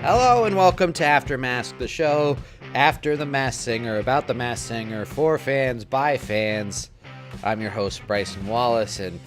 Hello and welcome to After Mask, the show after the Masked Singer, about the Masked Singer, for fans, by fans. I'm your host, Bryson Wallace, and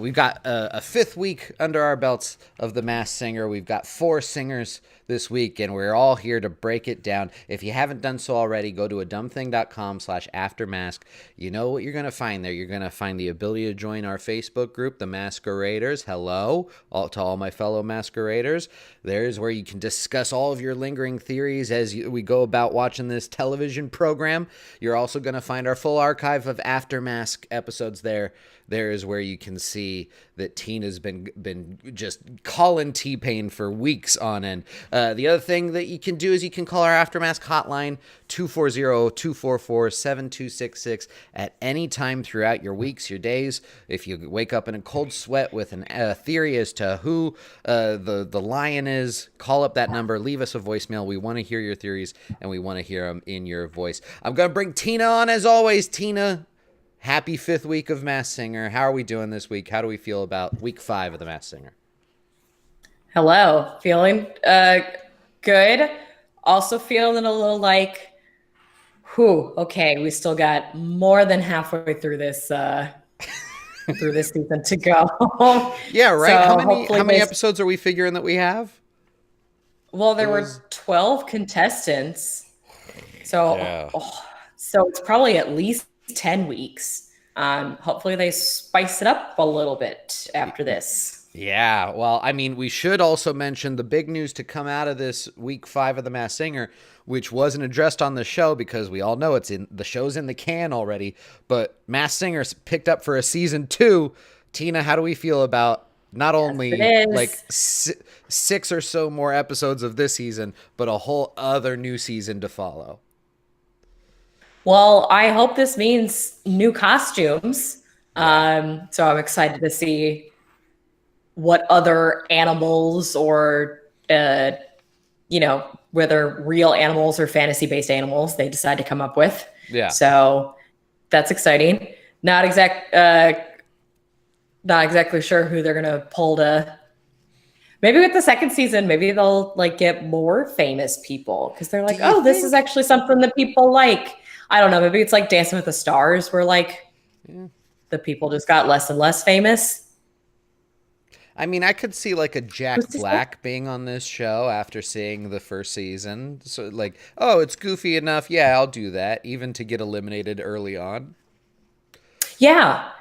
we've got a fifth week under our belts of the Masked Singer. We've got 4 singers this week, and we're all here to break it down. If you haven't done so already, go to adumbthing.com/aftermask. You know what you're going to find there. You're going to find the ability to join our Facebook group, the Masqueraders. Hello to all my fellow masqueraders. There's where you can discuss all of your lingering theories as we go about watching this television program. You're also going to find our full archive of After Mask episodes there. There is where you can see that Tina's been just calling T-Pain for weeks on end. The other thing that you can do is you can call our After Mask Hotline, 240-244-7266, at any time throughout your weeks, your days. If you wake up in a cold sweat with a theory as to who the lion is, call up that number, leave us a voicemail. We want to hear your theories, and we want to hear them in your voice. I'm going to bring Tina on as always. Tina, happy 5th week of Masked Singer. How are we doing this week? How do we feel about week 5 of the Masked Singer? Hello. Feeling good. Also feeling a little like, okay, we still got more than halfway through this season to go. Yeah, right. So how many episodes are we figuring that we have? Well, there were 12 contestants. So so it's probably at least 10 weeks. Hopefully they spice it up a little bit after this. Yeah, well, I mean, we should also mention the big news to come out of this week 5 of the Masked Singer, which wasn't addressed on the show because we all know the show's in the can already. But Masked Singer's picked up for a season 2. Tina, how do we feel about not only like 6 or so more episodes of this season, but a whole other new season to follow? Well, I hope this means new costumes. So I'm excited to see what other animals or, whether real animals or fantasy-based animals they decide to come up with. Yeah. So that's exciting. Not exactly sure who they're gonna pull to. Maybe with the second season, maybe they'll get more famous people because they're like, this is actually something that people like. I don't know. Maybe it's like Dancing with the Stars, where the people just got less and less famous. I mean, I could see a Jack Black being on this show after seeing the first season. So it's goofy enough. Yeah, I'll do that, even to get eliminated early on. Yeah,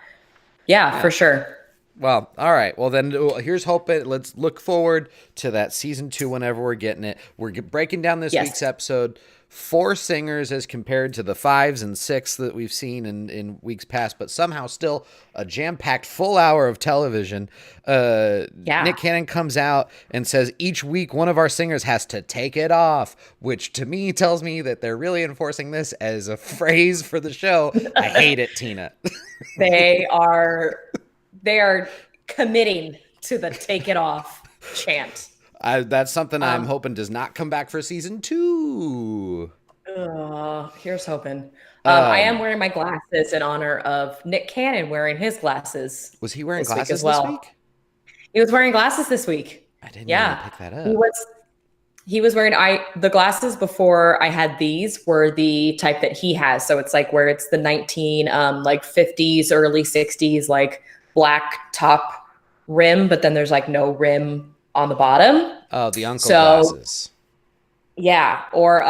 for sure. Well, all right. Well, then here's hoping. Let's look forward to that season 2 whenever we're getting it. We're breaking down this week's episode. 4 singers as compared to the 5s and 6 that we've seen in weeks past, but somehow still a jam-packed full hour of television. Nick Cannon comes out and says each week one of our singers has to take it off, which to me tells me that they're really enforcing this as a phrase for the show. I hate it, Tina. They are committing to the take it off chant. That's something I'm hoping does not come back for season 2. Here's hoping. I am wearing my glasses in honor of Nick Cannon wearing his glasses. Was he wearing glasses this week? He was wearing glasses this week. I didn't even pick that up. He was wearing the glasses before I had these were the type that he has. So it's where it's the 50s, early 60s, black top rim, but then there's no rim on the bottom. Oh, the uncle glasses. Yeah, or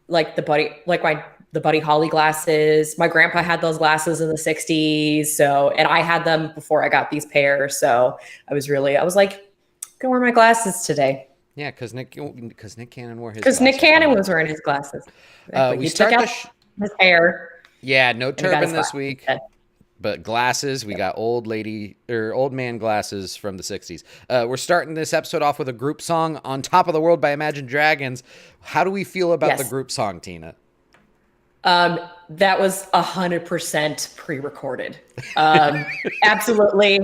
the Buddy Holly glasses. My grandpa had those glasses in the 60s, and I had them before I got these pairs. So I was like, gonna wear my glasses today. Yeah, because Nick Cannon wore his. Because Nick Cannon was wearing his glasses. We took out his hair. Yeah, no turban this week. But glasses, we got old man glasses from the 60s. We're starting this episode off with a group song, On Top of the World by Imagine Dragons. How do we feel about the group song, Tina? That was 100% pre-recorded. Absolutely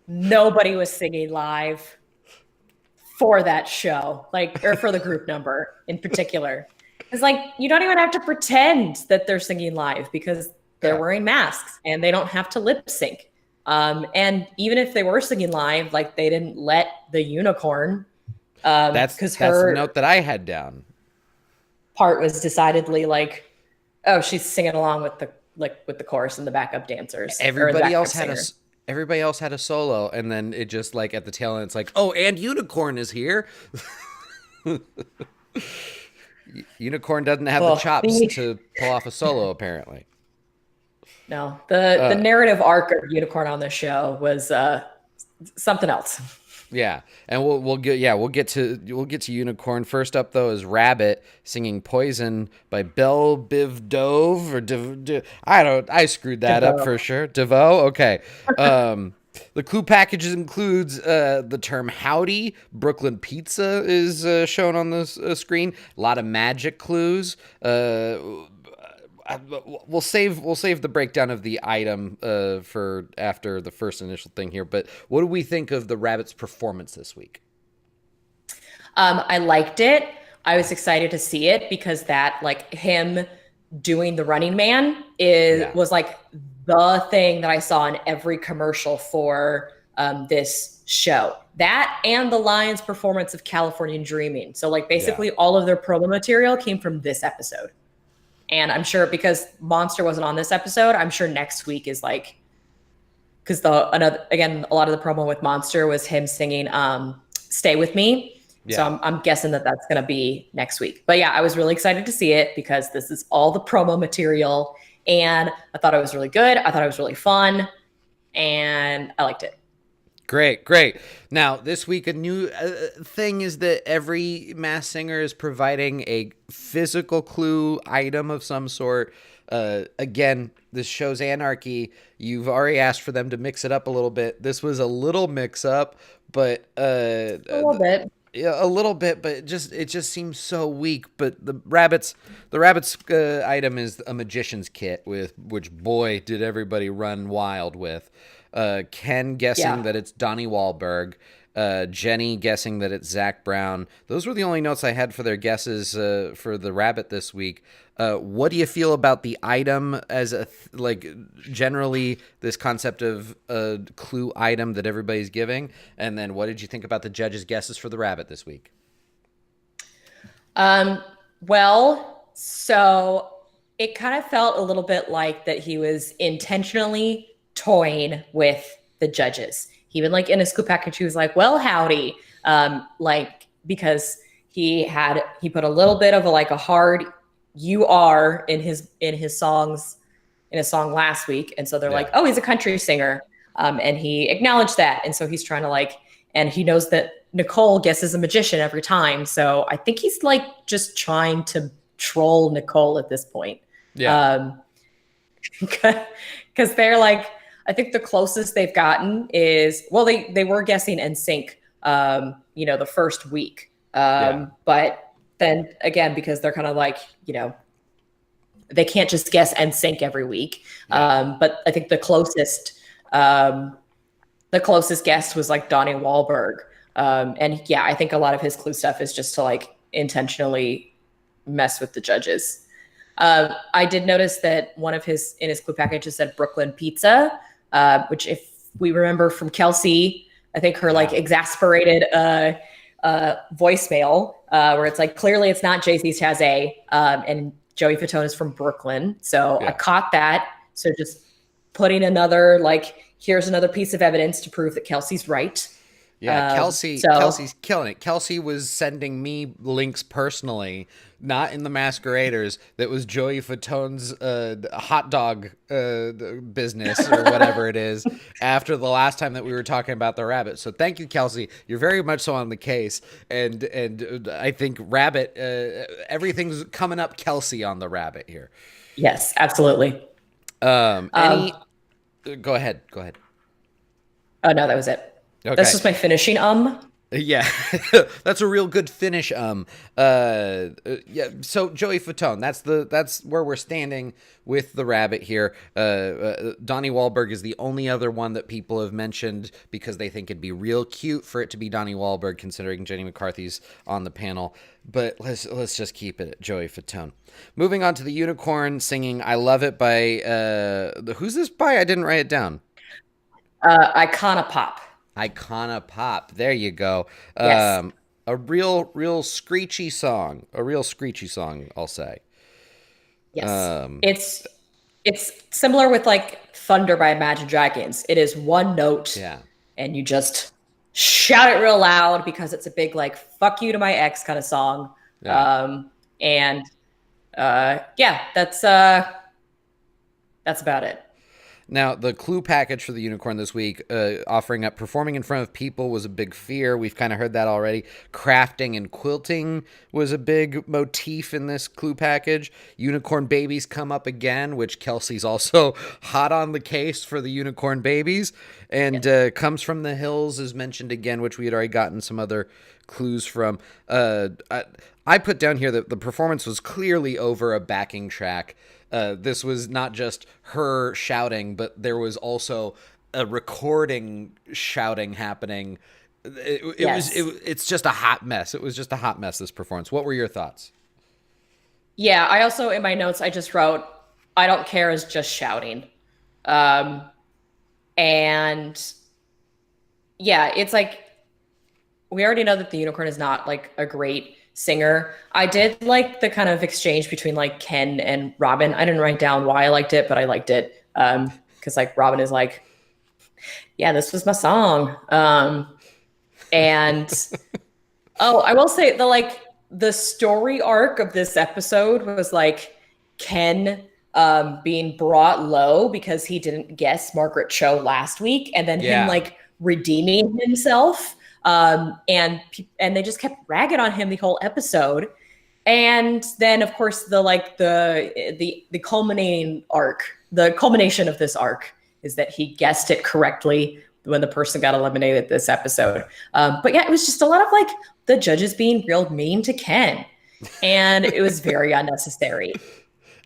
nobody was singing live for that show, or for the group number in particular. It's you don't even have to pretend that they're singing live because they're wearing masks and they don't have to lip sync. And even if they were singing live, they didn't let the unicorn Because That's the her note that I had down. part was decidedly like, oh, she's singing along with the with the chorus and the backup dancers or the Everybody else backup had singer. everybody else had a solo, and then it just like at the tail end, it's like, oh, and Unicorn is here. Unicorn doesn't have the Well, chops to pull off a solo, apparently. no, the Uh, narrative arc of Unicorn on the show was something else. yeah, and we'll get to Unicorn. First up though is Rabbit singing "Poison" by Belle Biv Dove I screwed that up DeVoe. for sure. DeVoe, okay. The clue packages includes the term "howdy." Brooklyn pizza is shown on the screen. A lot of magic clues. We'll save the breakdown of the item for after the first initial thing here. But what do we think of the Rabbit's performance this week? I liked it. I was excited to see it because that like him doing the Running Man is Yeah, was like the thing that I saw in every commercial for this show. That and the Lions' performance of Californian Dreaming. So like yeah, basically all of their promo material came from this episode. And I'm sure because Monster wasn't on this episode, I'm sure next week is like because the another again a lot of the promo with Monster was him singing "Stay with Me." So yeah. I'm guessing that that's going to be next week. But yeah, I was really excited to see it because this is all the promo material, and I thought it was really good. I thought it was really fun, and I liked it. Great, great. Now, this week, a new thing is that every Mass Singer is providing a physical clue item of some sort. Again, this shows anarchy. You've already asked for them to mix it up a little bit. This was a little mix up, but A little bit. yeah, a little bit, but it just seems so weak. But the rabbits item is a magician's kit, with which boy did everybody run wild with. Ken guessing Yeah. that it's Donnie Wahlberg. Jenny guessing that it's Zach Brown. Those were the only notes I had for their guesses for the rabbit this week. What do you feel about the item as like generally this concept of a clue item that everybody's giving? And then what did you think about the judges' guesses for the rabbit this week? Um, well, so it kind of felt a little bit like that he was intentionally toying with the judges. He even like in his scoop package, he was like, "Well, howdy," like because he put a little bit of a like a hard "you are" in his songs in his song last week, and so they're Yeah. like, "Oh, he's a country singer," and he acknowledged that, and so he's trying to like, and he knows that Nicole guesses a magician every time. So I think he's like just trying to troll Nicole at this point. Yeah. Um, because they're like, I think the closest they've gotten is well, they were guessing NSYNC, the first week. Yeah. But then again, because they're kind of like, they can't just guess NSYNC every week. Yeah. But I think the closest guest was like Donnie Wahlberg. And yeah, I think a lot of his clue stuff is just to like intentionally mess with the judges. I did notice that one of in his clue packages said Brooklyn pizza, which if we remember from Kelsey, I think her like exasperated voicemail where it's like clearly it's not Jay-Z's Chazé, and Joey Fatone is from Brooklyn. So I caught that. So just putting another like here's another piece of evidence to prove that Kelsey's right. Yeah, So Kelsey's killing it. Kelsey was sending me links personally, not in the Masqueraders. That was Joey Fatone's hot dog business or whatever it is. After the last time that we were talking about the rabbit, so thank you, Kelsey. You're very much so on the case, and I think rabbit, everything's coming up Kelsey on the rabbit here. yes, absolutely. Any? Go ahead. Go ahead. Oh no, that was it. Okay. That's just my finishing. Yeah, that's a real good finish. Yeah. So Joey Fatone, that's where we're standing with the rabbit here. Donnie Wahlberg is the only other one that people have mentioned because they think it'd be real cute for it to be Donnie Wahlberg, considering Jenny McCarthy's on the panel. But let's just keep it at Joey Fatone. Moving on to the unicorn singing "I Love It" by who's this by? I didn't write it down. Icona Pop. Icona Pop. There you go. Yes. A real screechy song. A real screechy song, I'll say. Yes. It's similar with like Thunder by Imagine Dragons. It is one note Yeah. and you just shout it real loud because it's a big like fuck you to my ex kind of song. Yeah. And yeah, that's about it. Now, the clue package for the unicorn this week, offering up performing in front of people was a big fear. We've kind of heard that already. Crafting and quilting was a big motif in this clue package. Unicorn babies come up again, which Kelsey's also hot on the case for the unicorn babies. And comes from the hills is mentioned again, which we had already gotten some other clues from. I put down here that the performance was clearly over a backing track. This was not just her shouting, but there was also a recording shouting happening. It's just a hot mess. It was just a hot mess, this performance. What were your thoughts? Yeah, I also in my notes I just wrote I don't care is just shouting. And yeah, it's like we already know that the unicorn is not like a great singer. I did like the kind of exchange between like Ken and Robin. I didn't write down why I liked it, but I liked it. Because like Robin is like, yeah, this was my song. And oh, I will say the story arc of this episode was like Ken being brought low because he didn't guess Margaret Cho last week, and then him like redeeming himself. And they just kept ragging on him the whole episode. And then of course the culminating arc, the culmination of this arc is that he guessed it correctly when the person got eliminated this episode. But yeah, it was just a lot of like the judges being real mean to Ken, and it was very unnecessary.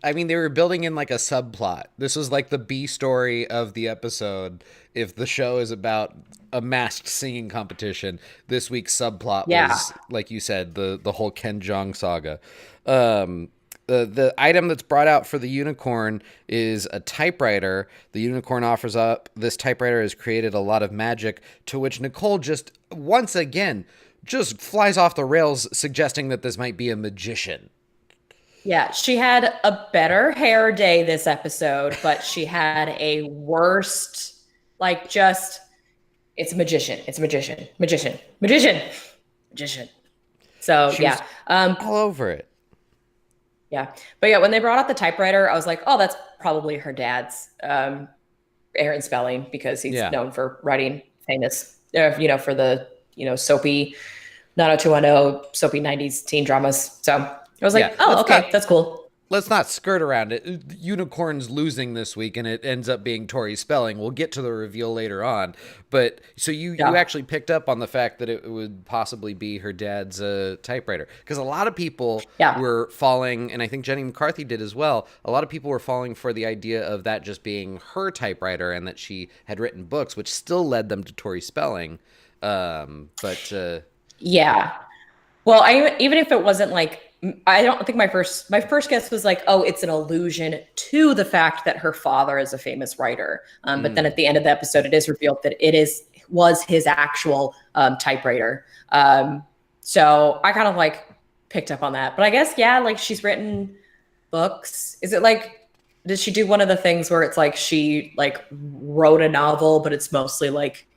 I mean, they were building in like a subplot. This was like the B story of the episode. If the show is about a masked singing competition, this week's subplot was, like you said, the whole Ken Jeong saga. The item that's brought out for the unicorn is a typewriter. The unicorn offers up this typewriter has created a lot of magic, to which Nicole just once again just flies off the rails, suggesting that this might be a magician. Yeah, she had a better hair day this episode, but she had a worst, like just, it's a magician. It's a magician. Magician. Magician. Magician. So, She yeah. was all over it. Yeah. But yeah, when they brought out the typewriter, I was like, oh, that's probably her dad's, Aaron Spelling, because he's known for writing famous, for the, soapy 90210, soapy 90s teen dramas. So I was like, that's cool. Let's not skirt around it. Unicorn's losing this week, and it ends up being Tori Spelling. We'll get to the reveal later on. But so you actually picked up on the fact that it would possibly be her dad's typewriter. Because a lot of people were falling, and I think Jenny McCarthy did as well, a lot of people were falling for the idea of that just being her typewriter and that she had written books, which still led them to Tori Spelling. Yeah. Well, even if it wasn't like, I don't think my first guess was like, oh, it's an allusion to the fact that her father is a famous writer. But then at the end of the episode, it is revealed that was his actual typewriter. So I kind of like picked up on that. But I guess, like she's written books. Is it like, did she do one of the things where it's like she like wrote a novel, but it's mostly like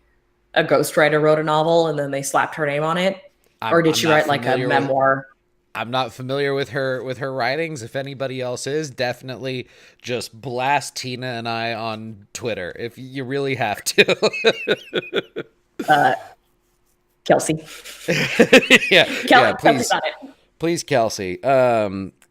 a ghostwriter wrote a novel and then they slapped her name on it? Or did she write like a memoir? I'm not familiar with her writings. If anybody else is, definitely just blast Tina and I on Twitter if you really have to. Kelsey. Please. Please, Kelsey.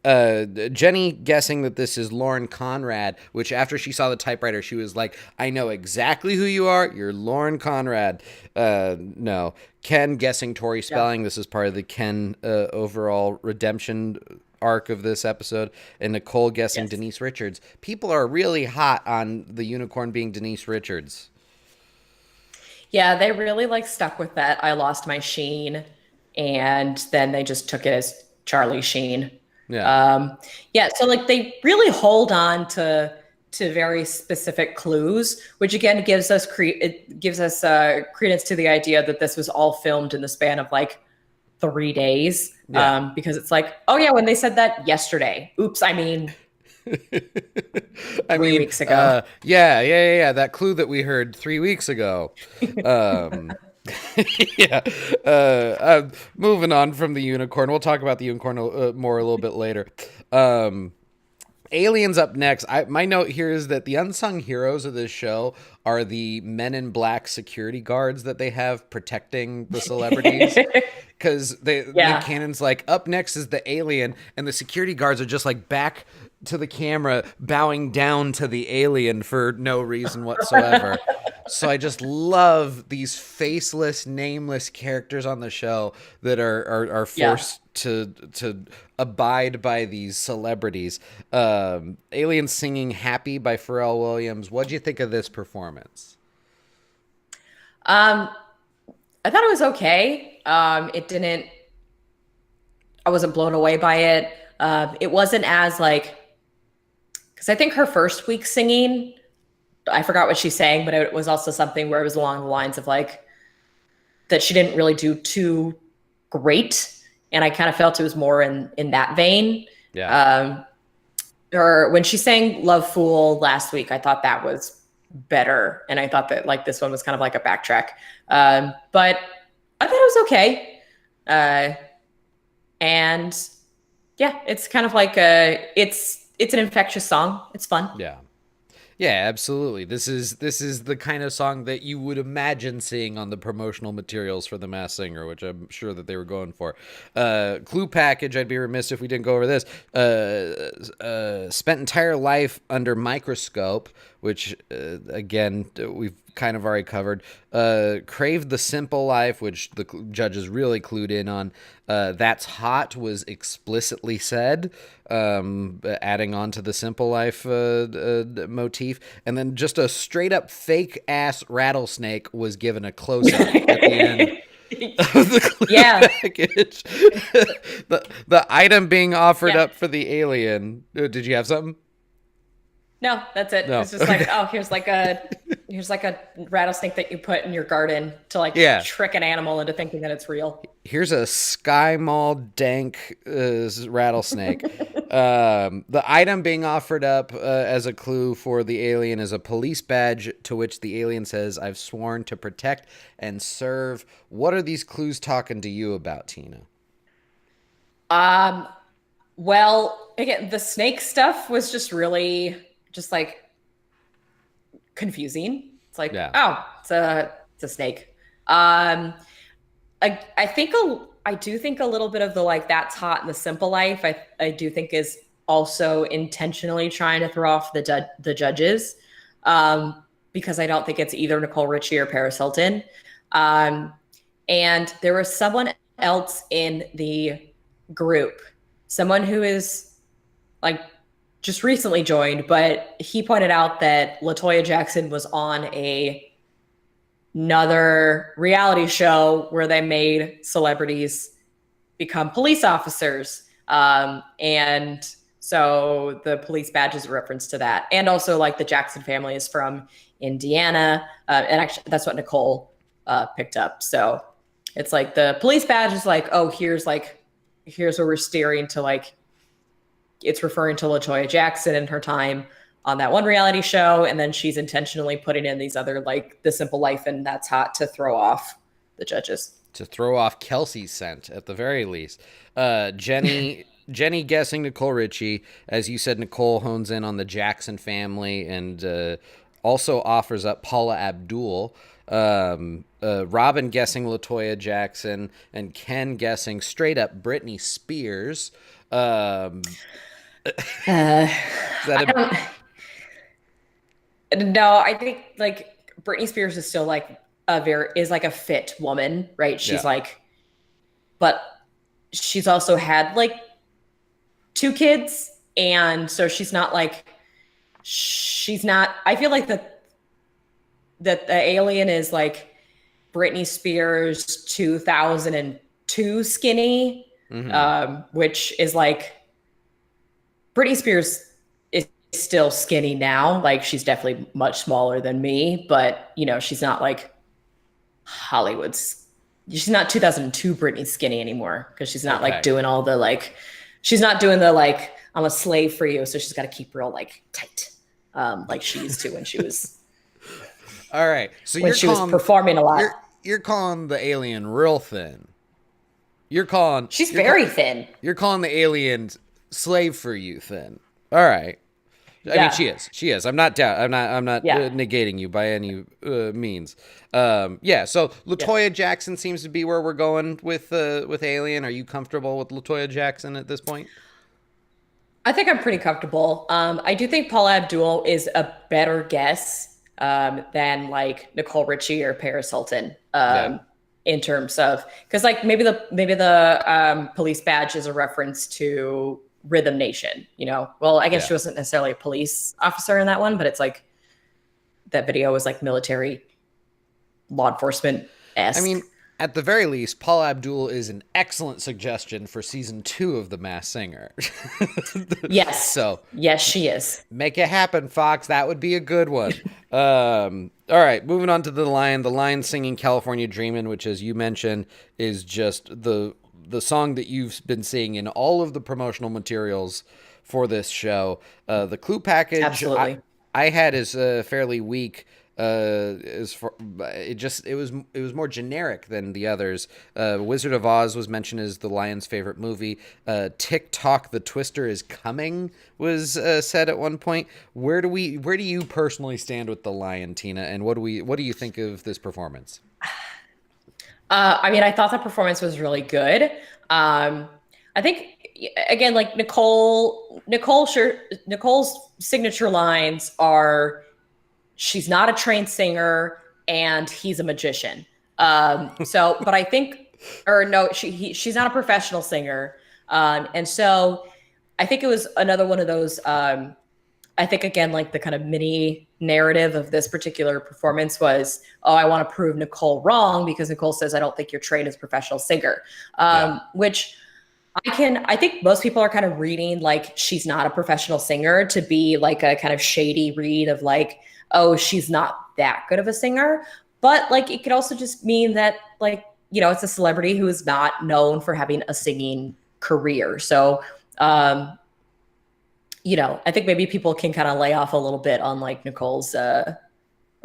Jenny guessing that this is Lauren Conrad, which after she saw the typewriter, she was like, I know exactly who you are. You're Lauren Conrad. No. Ken guessing Tori Spelling. This is part of the Ken overall redemption arc of this episode. And Nicole guessing Denise Richards. People are really hot on the unicorn being Denise Richards. Yeah, they really like stuck with that. I lost my sheen. And then they just took it as Charlie Sheen. So like they really hold on to very specific clues, which again gives us credence to the idea that this was all filmed in the span of like 3 days, Yeah. because it's like, oh yeah, when they said that yesterday. Oops, I mean I three mean, weeks ago. yeah. That clue that we heard 3 weeks ago. Um, yeah. Moving on from the unicorn, we'll talk about the unicorn more a little bit later. Um, Aliens up next. My note here is that the unsung heroes of this show are the men in black security guards that they have protecting the celebrities. Because Nick Yeah. Cannon's like, up next is the alien, and the security guards are just like back to the camera, bowing down to the alien for no reason whatsoever. So I just love these faceless, nameless characters on the show that are Yeah. forced to abide by these celebrities. Alien singing "Happy" by Pharrell Williams. What'd you think of this performance? Um, I thought it was okay. It didn't. I wasn't blown away by it. It wasn't as like, because I think her first week singing, I forgot what she sang, but it was also something where it was along the lines of like that she didn't really do too great, and I kind of felt it was more in that vein. Yeah. Um, or when she sang "Love Fool" last week, I thought that was better, and I thought that like this one was kind of like a backtrack. But I thought it was okay. Uh, and yeah, it's kind of like it's an infectious song. It's fun. Yeah. Yeah, absolutely. This is the kind of song that you would imagine seeing on the promotional materials for The Masked Singer, which I'm sure that they were going for. Clue package. I'd be remiss if we didn't go over this. Spent entire life under microscope, which again we've kind of already covered. Craved the simple life, which the judges really clued in on. That's hot was explicitly said, adding on to the simple life motif. And then just a straight up fake ass rattlesnake was given a close up at the end of the clue Yeah. package. The item being offered Yeah. up for the alien. Did you have something? No, that's it. No. It's just like, oh, here's like a rattlesnake that you put in your garden to like Yeah. trick an animal into thinking that it's real. Here's a Sky Mall dank rattlesnake. The item being offered up as a clue for the alien is a police badge, to which the alien says, "I've sworn to protect and serve." What are these clues talking to you about, Tina? Um, well, again, the snake stuff was just really just like confusing. It's like, Yeah. oh, it's a snake. Um, I do think a little bit of the like that's hot in the simple life. I do think is also intentionally trying to throw off the judges, because I don't think it's either Nicole Richie or Paris Hilton. Um, and there was someone else in the group, someone who is like just recently joined, but he pointed out that LaToya Jackson was on another reality show where they made celebrities become police officers. And so the police badge is a reference to that. And also like the Jackson family is from Indiana. And actually that's what Nicole picked up. So it's like the police badge is like, oh, here's where we're steering to, like, it's referring to LaToya Jackson and her time on that one reality show. And then she's intentionally putting in these other, like The Simple Life and That's Hot to throw off the judges. To throw off Kelsey's scent at the very least. Jenny guessing Nicole Richie. As you said, Nicole hones in on the Jackson family and also offers up Paula Abdul. Robin guessing LaToya Jackson and Ken guessing straight up Britney Spears. Is that No, I think like Britney Spears is still like a fit woman, right? She's Yeah. like, but she's also had like 2 kids, and so she's not. I feel like that the alien is like Britney Spears 2002 skinny, which is like Britney Spears is still skinny now. Like she's definitely much smaller than me, but she's not like Hollywood's she's not 2002 Britney Skinny anymore because she's not like Okay. doing all the like, she's not doing the like, I'm a slave for you. So she's got to keep real like tight, like she used to All right. So when you're she was calling performing a lot. you're calling the alien real thin. You're calling She's you're call, very thin. you're calling the aliens slave for you thin. All right. I mean, Yeah. she is. She is. I'm not doubt. I'm not Yeah. negating you by any means. Yeah. So Yeah. Latoya Jackson seems to be where we're going with Alien. Are you comfortable with Latoya Jackson at this point? I think I'm pretty comfortable. I do think Paula Abdul is a better guess than like Nicole Richie or Paris Hilton Yeah. in terms of because like maybe the police badge is a reference to Rhythm Nation. You know, well I guess Yeah. she wasn't necessarily a police officer in that one, but it's like that video was like military law enforcement I esque. mean, at the very least, Paul Abdul is an excellent suggestion for season 2 of The Masked Singer. Yes, So yes, she is. make it happen, Fox. That would be a good one. All right, moving on to the Lion. The Lion singing "California Dreamin'," which, as you mentioned, is just the song that you've been seeing in all of the promotional materials for this show. The clue package Absolutely. I had is fairly weak. As for it was more generic than the others. Wizard of Oz was mentioned as the Lion's favorite movie. TikTok, the Twister is coming was said at one point. Where do you personally stand with the Lion, Tina, and what do you think of this performance? I mean, I thought the performance was really good. I think again, like Nicole's signature lines are, "She's not a trained singer, and he's a magician." So, but I think, or no, she's not a professional singer, and so I think it was another one of those. I think again, like the kind of mini narrative of this particular performance was, oh, I want to prove Nicole wrong because Nicole says, I don't think you're trained as a professional singer, Yeah, which I think most people are kind of reading like she's not a professional singer to be like a kind of shady read of like, oh, she's not that good of a singer. But like it could also just mean that like, you know, it's a celebrity who is not known for having a singing career. So, you know, I think maybe people can kind of lay off a little bit on like Nicole's, or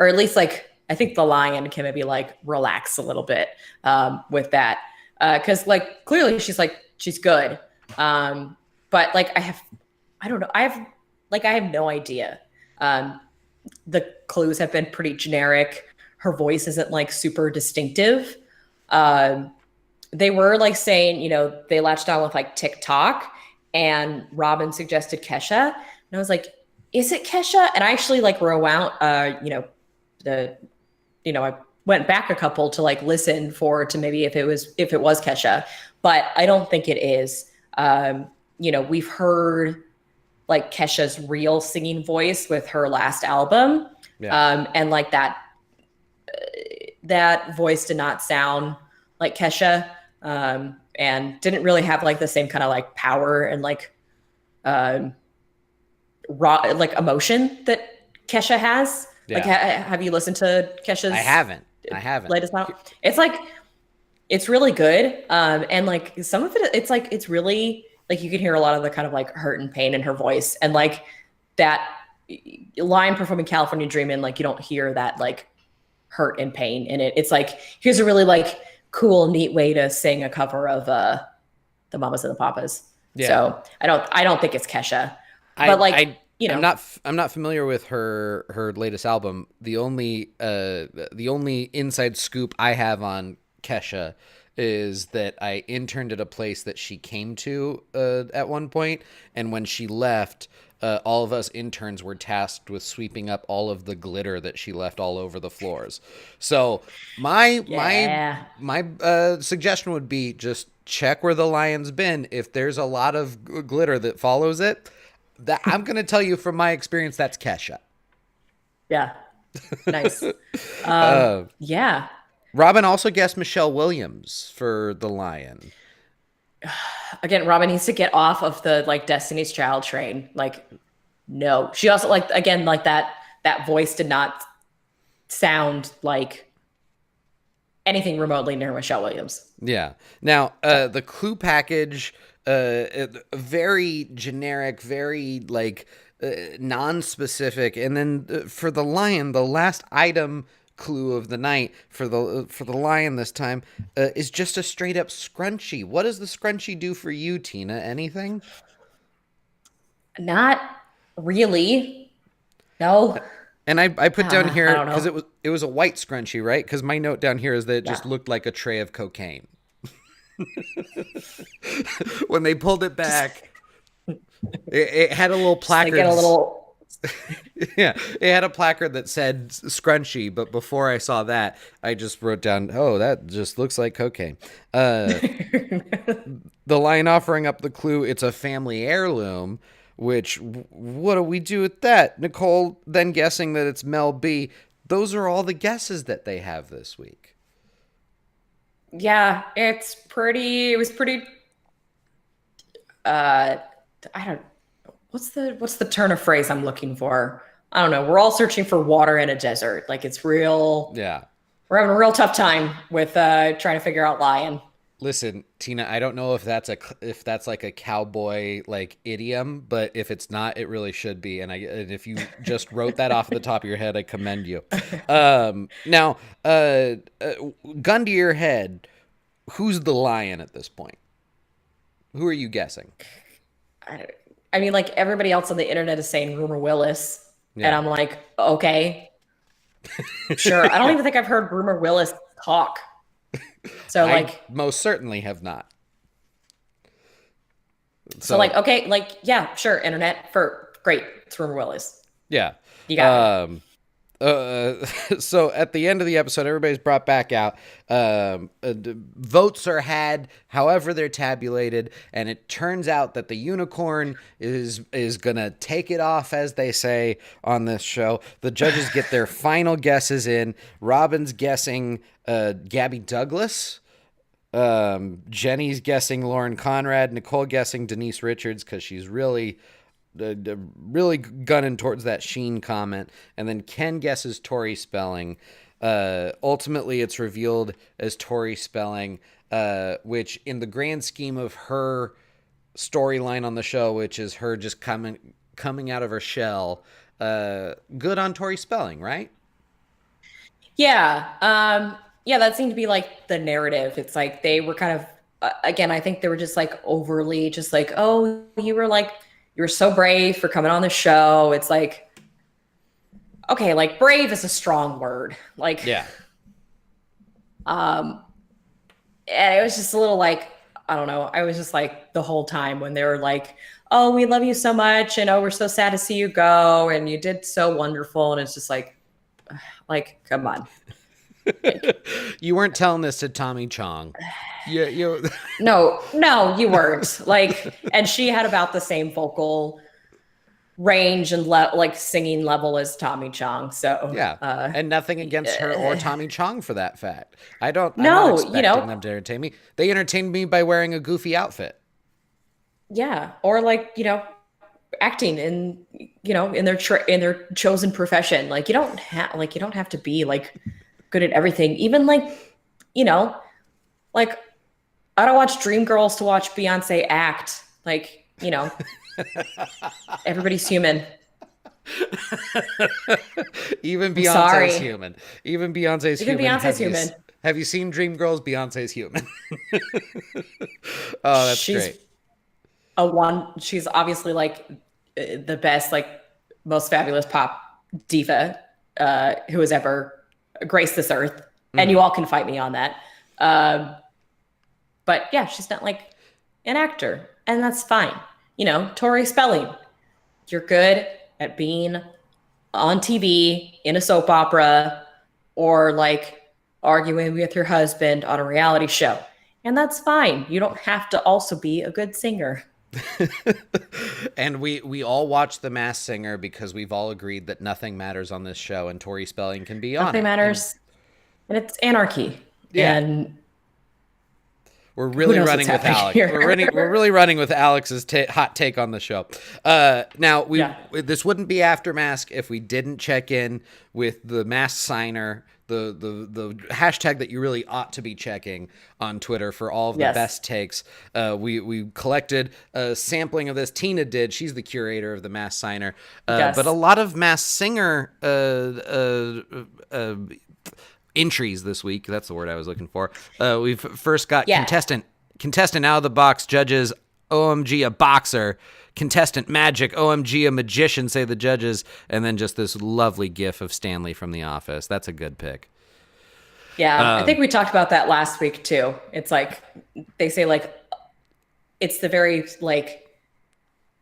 at least like I think the Lion can maybe like relax a little bit with that, because like clearly she's good, but like I don't know, I have no idea. Um, the clues have been pretty generic. Her voice isn't like super distinctive. Um, they were like saying, you know, they latched on with like TikTok, and Robin suggested Kesha. And I was like, is it Kesha? And I actually like rewound, the, I went back a couple to like listen for to maybe if it was Kesha, but I don't think it is. We've heard like Kesha's real singing voice with her last album. yeah, And like that voice did not sound like Kesha, and didn't really have like the same kind of like power and like raw like emotion that Kesha has. Like, yeah. have you listened to Kesha's I haven't. I haven't. latest album? It's like it's really good, and like some of it, it's like it's really like you can hear a lot of the kind of like hurt and pain in her voice, and like that line performing California Dreamin', like you don't hear that like hurt and pain in it. It's like here's a really like cool, neat way to sing a cover of the Mamas and the Papas. Yeah. So I don't think it's Kesha, but like I'm not familiar with her latest album. The only inside scoop I have on Kesha is that I interned at a place that she came to at one point, and when she left, all of us interns were tasked with sweeping up all of the glitter that she left all over the floors. So my yeah. my suggestion would be just check where the lion's been. If there's a lot of glitter that follows it, that I'm gonna tell you from my experience, that's Kesha. Yeah. Nice. Yeah. Robin also guessed Michelle Williams for the lion. Again, Robin needs to get off of the like Destiny's Child train. Like, no. She also like again like that voice did not sound like anything remotely near Michelle Williams. Yeah. Now, the clue package, very generic, very like non-specific, and then for the lion, the last item clue of the night for the lion this time is just a straight up scrunchie. What does the scrunchie do for you, Tina? Anything? Not really. No. And I put down I here don't because know. it was a white scrunchie, right? Because my note down here is that it Yeah. just looked like a tray of cocaine. When they pulled it Just, back, it had a little just like placard. get a little. Yeah, it had a placard that said scrunchy, but before I saw that, I just wrote down, "Oh, that just looks like cocaine." Uh, the line offering up the clue, it's a family heirloom. Which, what do we do with that? Nicole then guessing that it's Mel B. Those are all the guesses that they have this week. Yeah, it was pretty uh I don't what's the turn of phrase I'm looking for? I don't know. We're all searching for water in a desert. Like it's real Yeah. we're having a real tough time with trying to figure out lion. Listen, Tina, I don't know if that's like a cowboy like idiom, but if it's not, it really should be. And if you just wrote that off the top of your head, I commend you. Now, gun to your head, who's the lion at this point? Who are you guessing? I, I mean, like everybody else on the internet is saying Rumor Willis, and Yeah. I'm like, okay, sure. I don't even think I've heard Rumor Willis talk. So I like, most certainly have not. so like, So, okay, like, yeah, sure. Internet for great. It's Rumor Willis. yeah. You got me. Um, so at the end of the episode, everybody's brought back out. Votes are had, however they're tabulated, and it turns out that the unicorn is gonna take it off, as they say on this show. The judges get their final guesses in. Robin's guessing Gabby Douglas. Jenny's guessing Lauren Conrad. Nicole guessing Denise Richards because she's really gunning towards that Sheen comment. And then Ken guesses Tori Spelling. Ultimately, it's revealed as Tori Spelling, which in the grand scheme of her storyline on the show, which is her just coming out of her shell, good on Tori Spelling, right? Yeah. Yeah, that seemed to be like the narrative. It's like they were kind of again, I think they were just like overly just like, "Oh, you were so brave for coming on the show." It's like, okay, like brave is a strong word. Like Yeah. um and it was just a little like I don't know. I was just like the whole time when they were like, "Oh, we love you so much and oh, we're so sad to see you go and you did so wonderful." And it's just like come on. Like You weren't telling this to Tommy Chong. Yeah, you. no, no, you weren't. Like, and she had about the same vocal range and like singing level as Tommy Chong. So, Yeah, and nothing against her or Tommy Chong for that fact. I'm not no, expecting them to entertain me. They entertained me by wearing a goofy outfit. yeah, or like acting in in in their chosen profession. Like you don't have to be like good at everything. Even like you know like I don't watch Dreamgirls to watch Beyonce act. Like everybody's human. Even I'm Beyonce's sorry. human. Even Beyonce's Even human. Beyonce's human. Have you seen Dreamgirls? Beyonce's human. Oh, that's She's great. she's obviously like the best like most fabulous pop diva who has ever graced this earth, and you Hmm. all can fight me on that. um but yeah, she's not like an actor, and that's fine. Tori Spelling, you're good at being on TV in a soap opera or like arguing with your husband on a reality show, and that's fine. You don't have to also be a good singer. And we all watch The Masked Singer because we've all agreed that nothing matters on this show, and Tori Spelling can be on Nothing it. And matters, and it's anarchy. yeah, And We're really knows running what's with happening Alex. here? We're really running with Alex's hot take on the show. Now this wouldn't be After Mask if we didn't check in with the mask signer, the hashtag that you really ought to be checking on Twitter for all of the best takes. We collected a sampling of this. Tina did. She's the curator of the mask signer. But a lot of mask singer entries this week. That's the word I was looking for. We've first got contestant out of the box, judges, OMG, a boxer. Contestant magic, OMG, a magician, say the judges. And then just this lovely gif of Stanley from The Office. That's a good pick. Yeah, I think we talked about that last week too. It's like, they say like, it's the very like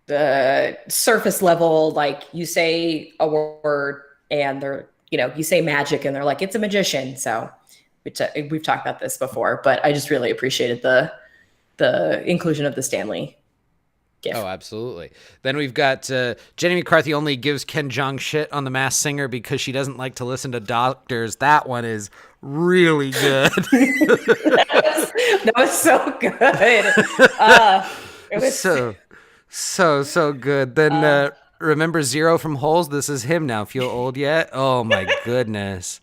the surface level, like you say a word and they're, you say magic and they're like, it's a magician. So we've talked about this before, but I just really appreciated the inclusion of the Stanley GIF. Oh, absolutely. Then we've got Jenny McCarthy only gives Ken Jeong shit on The Masked Singer because she doesn't like to listen to doctors. That one is really good. that was so good. It was so good. Then remember Zero from Holes? This is him now. Feel old yet? Oh my goodness.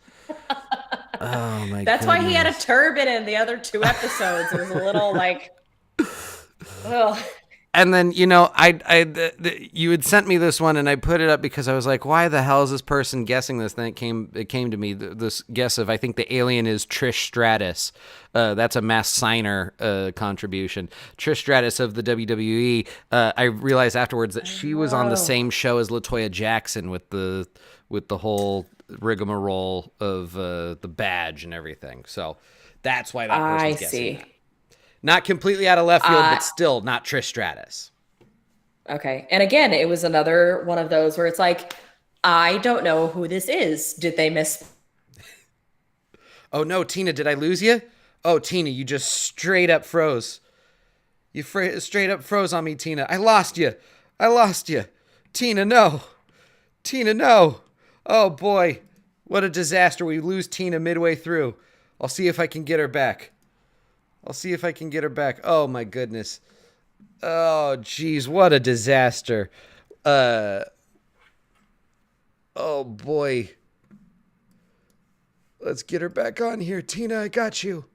Oh my. That's why he had a turban in the other 2 episodes. It was a little like. Oh. And then, you had sent me this one and I put it up because I was like, why the hell is this person guessing this? Then it came to me, this guess of, I think the alien is Trish Stratus. That's a mass signer contribution. Trish Stratus of the WWE. I realized afterwards that she was on the same show as LaToya Jackson with the whole rigmarole of the badge and everything. So that's why that person's guessing that. Not completely out of left field, but still not Trish Stratus. Okay. And again, it was another one of those where it's like, I don't know who this is. Did they miss? Oh, no, Tina, did I lose you? Oh, Tina, you just straight up froze. You straight up froze on me, Tina. I lost you. Tina, no. Tina, no. Oh, boy. What a disaster. We lose Tina midway through. I'll see if I can get her back. Oh, my goodness. Oh, geez. What a disaster. Oh, boy. Let's get her back on here. Tina, I got you.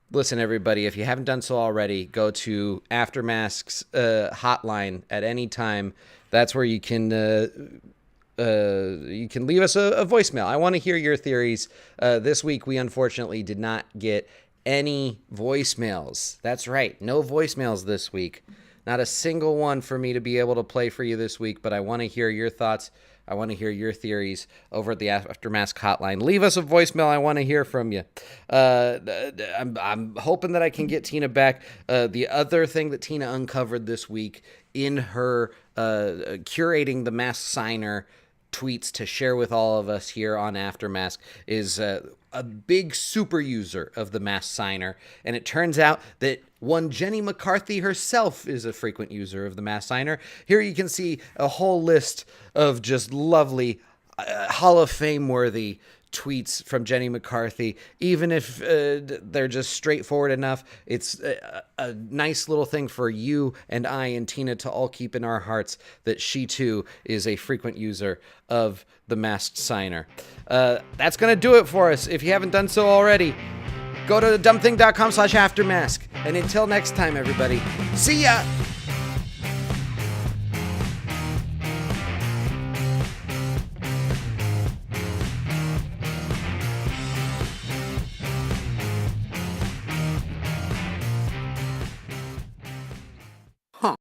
Listen, everybody, if you haven't done so already, go to After Mask's hotline at any time. That's where you can leave us a voicemail. I want to hear your theories. This week, we unfortunately did not get any voicemails. That's right. No voicemails this week. Not a single one for me to be able to play for you this week, but I want to hear your thoughts. I want to hear your theories over at the After Mask hotline. Leave us a voicemail. I want to hear from you. I'm hoping that I can get Tina back. The other thing that Tina uncovered this week in her curating the mask signer tweets to share with all of us here on After Mask is a big super user of the mask signer, and it turns out that one Jenny McCarthy herself is a frequent user of the mask signer. Here you can see a whole list of just lovely Hall of Fame worthy tweets from Jenny McCarthy. Even if they're just straightforward enough, it's a nice little thing for you and I and Tina to all keep in our hearts that she too is a frequent user of the masked signer. That's going to do it for us. If you haven't done so already, go to dumbthing.com/aftermask. And until next time, everybody, see ya!